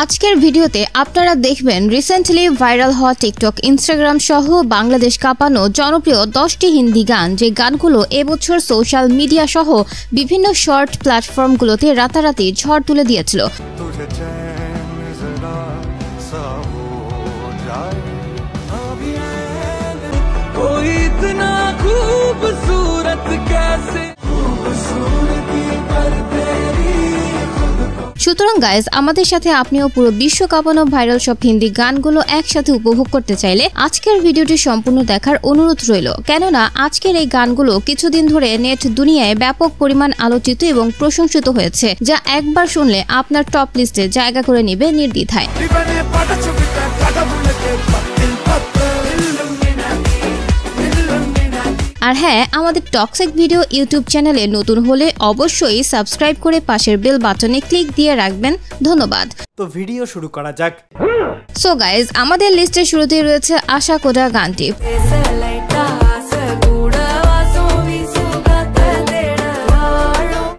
আজকের ভিডিওতে আপনারা দেখবেন রিসেন্টলি ভাইরাল হওয়া টিকটক, ইনস্টাগ্রাম সহ বাংলাদেশ কাঁপানো জনপ্রিয় 10টি হিন্দি গান, যে গানগুলো এবছর সোশ্যাল মিডিয়া সহ বিভিন্ন শর্ট প্ল্যাটফর্মগুলোতে রাতারাতি ঝড় তুলে দিয়েছিল। সুতরাং গাইজ, আমাদের সাথে আপনিও পুরো বিশ্ব কাঁপানো ভাইরাল সব হিন্দি গানগুলো একসাথে উপভোগ করতে চাইলে আজকের ভিডিওটি সম্পূর্ণ দেখার অনুরোধ রইল, কেননা আজকের এই গানগুলো কিছুদিন ধরে নেট দুনিয়ায় ব্যাপক পরিমাণ আলোচিত এবং প্রশংসিত হয়েছে, যা একবার শুনলে আপনার টপ লিস্টে জায়গা করে নেবে নির্দ্বিধায়। আর হ্যাঁ, আমাদের টক্সিক ভিডিও ইউটিউব চ্যানেলে নতুন হলে অবশ্যই সাবস্ক্রাইব করে পাশের বেল বাটনে ক্লিক দিয়ে রাখবেন। ধন্যবাদ। তো ভিডিও শুরু করা যাক। সো গাইজ, আমাদের লিস্টের শুরুতেই রয়েছে আশা কোডা গানটি।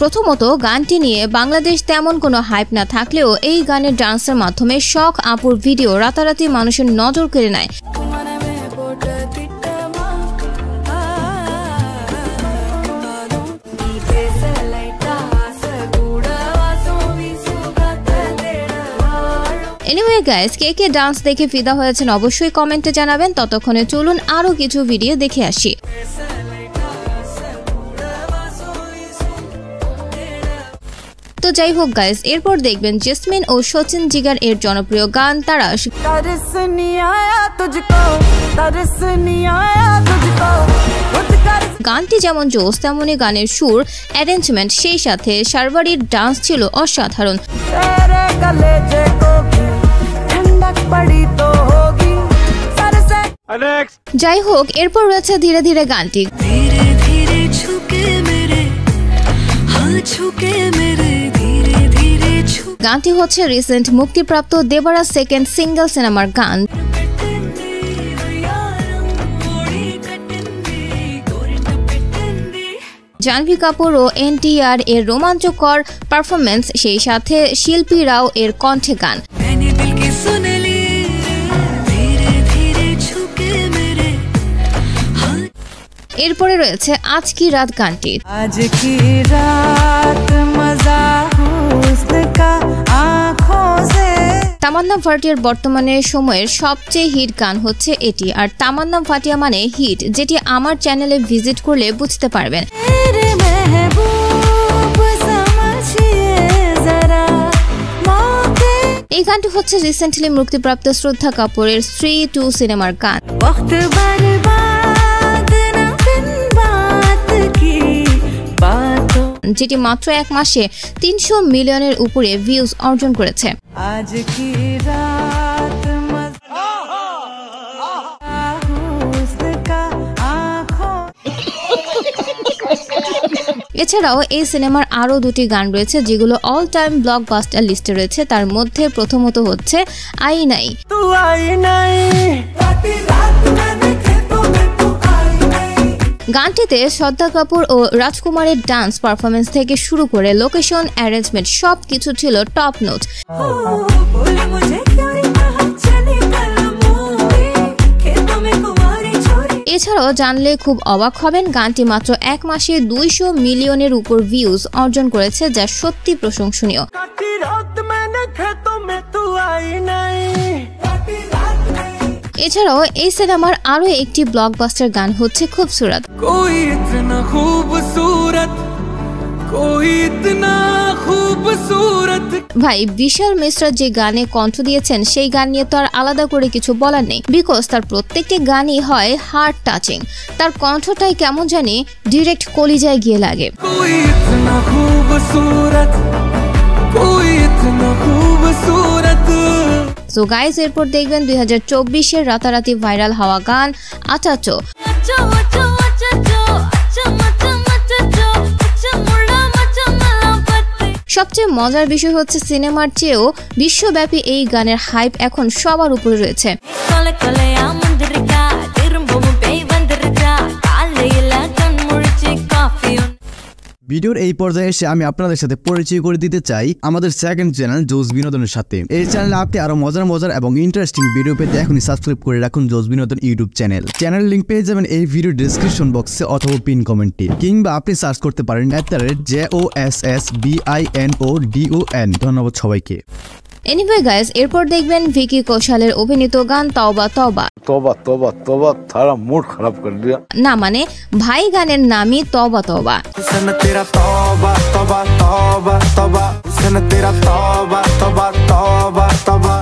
প্রথমত, গানটি নিয়ে বাংলাদেশ তেমন কোনো হাইপ না থাকলেও এই গানের ডান্সের মাধ্যমে শখ আপুর ভিডিও রাতারাতি মানুষের নজর কেড়ে নেয়। এনিওয়ে গাইস, কে ডান্স দেখে ফিদা হয়েছেন অবশ্যই কমেন্টে জানাবেন। ততক্ষণে চলুন আরো কিছু ভিডিও দেখে আসি। তো যাই হোক গাইস, এরপর দেখবেন জেসমিন ও সচিন জিগার এর জনপ্রিয় গান তারাশ। গানটি যেমন জোস, তেমনই গানের সুর, অ্যারেঞ্জমেন্ট, সেই সাথে শারবারির ডান্স ছিল অসাধারণ। যাই হোক, এরপর রয়েছে ধীরে ধীরে গানটি। গানটি হচ্ছে রিসেন্ট মুক্তিপ্রাপ্ত দেবরাজ সেকেন্ড সিঙ্গেল সিনেমার গান। জাহ্নবী কাপুর ও এনটিআর এর রোমাঞ্চকর পারফরমেন্স, সেই সাথে শিল্পী রাও এর কণ্ঠে গান। এরপরে রয়েছে আজ কি রাত গানটি। আজ কি রাত মজা হুস্ন কা আঁখোঁ সে। তামান্না ভাটিয়ার বর্তমানে সময়ের সবচেয়ে হিট গান হচ্ছে এটি। আর তামান্না ভাটিয়া মানে হিট, যেটি আমার চ্যানেলে ভিজিট করলে বুঝতে পারবেন। এই গানটি হচ্ছে রিসেন্টলি মুক্তিপ্রাপ্ত শ্রদ্ধা কাপুরের স্ত্রী 2 সিনেমার গান। যেটি মাত্র 1 মাসে 300 মিলিয়নের উপরে ভিউজ অর্জন করেছে। আজ কি রাত এছাড়াও এই সিনেমার আরো 2টি গান রয়েছে, যেগুলো অল টাইম ব্লকবাস্টার লিস্টে রয়েছে। তার মধ্যে প্রথমত হচ্ছে আই নাই। গানটিতে শ্রদ্ধা কাপুর ও রাজকুমারের ডান্স পারফরমেন্স থেকে শুরু করে লোকেশন, অ্যারেঞ্জমেন্ট সবকিছু ছিল টপ নোট। এছাড়াও জানলে খুব অবাক হবেন, গানটি মাত্র 1 মাসে 200 মিলিয়নের উপর ভিউজ অর্জন করেছে, যা সত্যি প্রশংসনীয়। এছাড়াও এই সিনেমার আরো একটি ব্লকবাস্টার গান হচ্ছে খুবসুরত। ভাই, বিশাল মিশ্রা যে গানে কণ্ঠ দিয়েছেন, সেই গান নিয়ে তো আর আলাদা করে কিছু বলার নেই, বিকজ তার প্রত্যেকটি গানই হয় হার্ট টাচিং। তার কণ্ঠটাই কেমন জানি ডিরেক্ট কলিজায় গিয়ে লাগে। সো গাইস, এরপর দেখবেন 2024-এর রাতারাতি ভাইরাল হওয়া গান আচাচো। সবচেয়ে মজার বিষয় হচ্ছে সিনেমার চেয়েও বিশ্বব্যাপী এই গানের হাইপ এখন সবার উপরে রয়েছে। ভিডিওর এই পর্যায়ে এসে আমি আপনাদের সাথে পরিচয় করে দিতে চাই আমাদের সেকেন্ড চ্যানেল জোস বিনোদনের সাথে। এই চ্যানেলে আপনি আরো মজার এবং ইন্টারেস্টিং ভিডিও পেতে এখনই সাবস্ক্রাইব করে রাখুন জোস বিনোদন ইউটিউব চ্যানেল। চ্যানেল লিংক পেয়ে যাবেন এই ভিডিও ডেসক্রিপশন বক্সে অথবা পিন কমেন্টে, কিংবা আপনি সার্চ করতে পারেন @JOSSBINODON। ধন্যবাদ সবাইকে। এনিওয়ে গাইস, এরপর দেখবেন ভিকি কৌশলের অভিনীত গান তওবা তওবা। तौबा तौबा तौबा थारा मूड खराब कर दिया। না মানে ভাই গানের নামই তওবা তওবা। तेरा तौबा तौबा तौबा तौबा तेरा तौबा तौबा तौबा तौबा।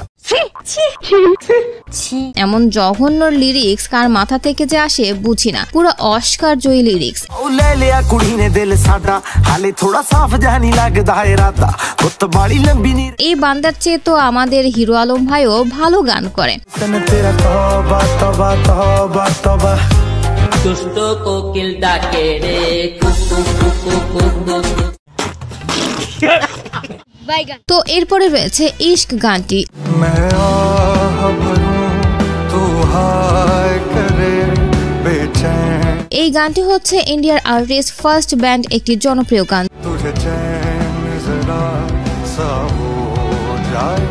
এমন জঘন্য লিরিক্স কার মাথা থেকে যে আসে বুঝি না, পুরো অস্কার জয়ী লিরিক্স। ले लिया कुड़ी ने दिल साडा हाले थोड़ा साफ जानी लगदा है राता कुत बाड़ी लंबी नी। এই বান্দার চেয়ে তো আমাদের হিরো আলম ভাইও ভালো গান করে। तेरा तौबा तौबा तौबा तौबा। दुष्ट कोकिल डाके रे कुकु कुकु कुकु। তো এরপরে রয়েছে ইশক গানটি। मैं आह भरूं तू हाय करे बेचैन। এই গানটি হচ্ছে ইন্ডিয়ার আর্টিস্ট ফার্স্ট ব্যান্ড একটি জনপ্রিয় গান, तुझे चैन जरा सा हो जाए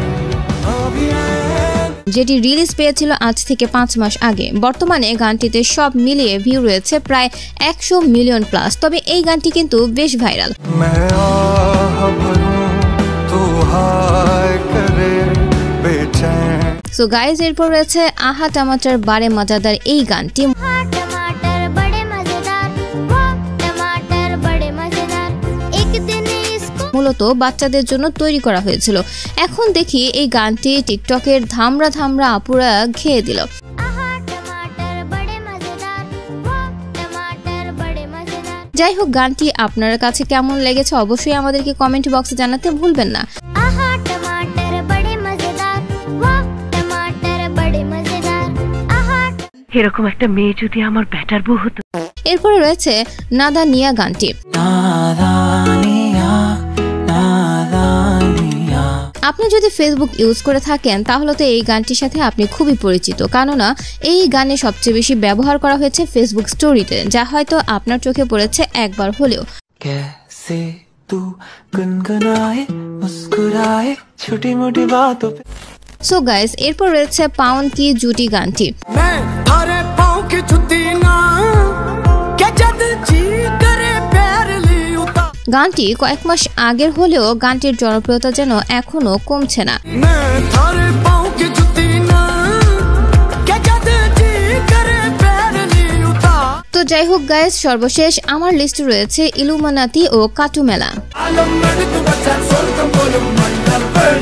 अभी যেটি রিলিজ পেয়েছিল আজ থেকে 5 মাস আগে। বর্তমানে গানটিতে সব মিলিয়ে ভিউ রয়েছে প্রায় 100 মিলিয়ন প্লাস। তবে এই গানটি কিন্তু বেশ ভাইরাল। मैं आह भरूं तू हाय करे बेचैन। সো গাইজ, এরপর রয়েছে আহা টমাটার বারে মজাদার এই গানটি। टमाटर बड़े मजेदार, वो टमाटर बड़े मजेदार, एक दिन इसको। মূলত বাচ্চাদের জন্য তৈরি করা হয়েছিল। এখন দেখি এই গানটি টিকটকের ধামরা আপুরা খেয়ে দিল। आहा टमाटर बड़े मजेदार, वो टमाटर बड़े मजेदार। যাই হোক, গানটি আপনার কাছে কেমন লেগেছে অবশ্যই আমাদেরকে কমেন্ট বক্সে জানাতে ভুলবেন না। आहा टमाटर बड़े मजेदार, वो टमाटर बड़े मजेदार। आहा এরকম একটা মেয়ে যদি আমার ব্যাটার বউ হতো। এরপরে রয়েছে নাদা নিয়া গানটি। আপনি যদি ফেসবুক ইউজ করে থাকেন তাহলে তো এই গানটির সাথে আপনি খুবই পরিচিত, কেননা এই গানে সবচেয়ে বেশি ব্যবহার করা হয়েছে ফেসবুক স্টোরিতে, যা হয়তো আপনার চোখে পড়েছে একবার হলেও। कैसे तू गुनगुनाए मुस्कुराए छोटी मोटी बातों पे। সো গাইস, এরপর রয়েছে পাউন কি জুটি গানটি। मैं थारे पाँव की जुती ना क्या जद जी करे पैर ली उतार। গানটি কয়েক মাস আগের হলেও গানটির জনপ্রিয়তা যেন এখনো কমছে না। मैं थारे पाँव की जुती ना क्या जद जी करे पैर ली उतार। তো যাই হোক গাইস, সর্বশেষ আমার লিস্টে রয়েছে ইলুমিনাতি ও কাটুমেলা। आलम में तू बचा सोल कम बोलम मंडल पर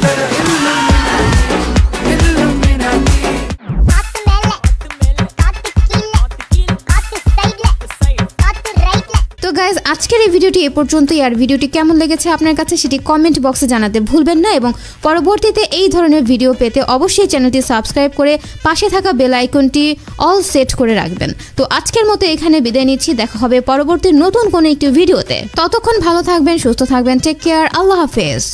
তো গাইজ, আজকের এই ভিডিওটি এ পর্যন্তই। আর ভিডিওটি কেমন লেগেছে আপনার কাছে সেটি কমেন্ট বক্সে জানাতে ভুলবেন না, এবং পরবর্তীতে এই ধরনের ভিডিও পেতে অবশ্যই চ্যানেলটি সাবস্ক্রাইব করে পাশে থাকা বেল আইকনটি অল সেট করে রাখবেন। তো আজকের মতো এখানে বিদায় নিচ্ছি, দেখা হবে পরবর্তী নতুন কোনো একটি ভিডিওতে। ততক্ষণ ভালো থাকবেন, সুস্থ থাকবেন, টেক কেয়ার, আল্লাহ হাফেজ।